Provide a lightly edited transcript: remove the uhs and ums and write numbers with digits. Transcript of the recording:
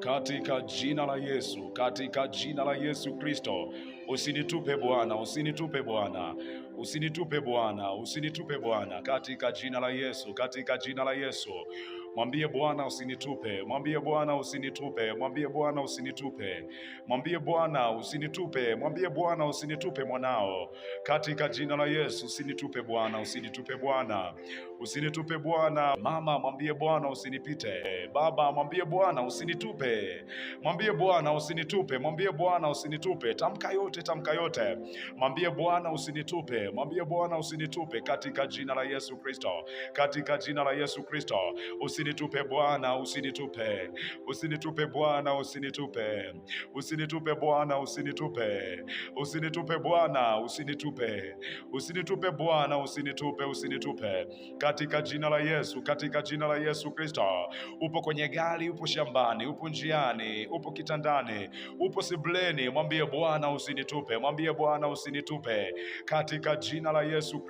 katika jina la Yesu, katika jina la Yesu Kristo. Usinitupe Bwana, usinitupe Bwana, usinitupe Bwana, usinitupe Bwana, katika jina la Yesu, katika jina la Yesu. Mwambie Bwana usinitupe, mwambie Bwana usinitupe, mwambie Bwana usinitupe, mwambie Bwana usinitupe, mwambie Bwana usinitupe mwanao, katika jina la Yesu. Usinitupe Bwana, usinitupe Bwana, usinitupe Bwana. Mama, mwambie Bwana usinipite. Baba, mwambie Bwana usinitupe, mwambie Bwana usinitupe, mwambie Bwana usinitupe. Tamka yote, tamka yote, mwambie Bwana usinitupe, mwambie Bwana usinitupe, katika jina la Yesu Kristo, katika jina la Yesu Kristo. Usinitupe Bwana, usinitupe, usinitupe Bwana, usinitupe, usinitupe Bwana, usinitupe, usinitupe Bwana, usinitupe, usinitupe Bwana, usinitupe, usinitupe, katika jina la Yesu, katika jina la Yesu Kristo. Upo kwenye gari, upo shambani, upo njiani, upo kitandani, upo sebuleni, mwambie Bwana usinitupe, mwambie Bwana usinitupe, katika jina la Yesu Kristo.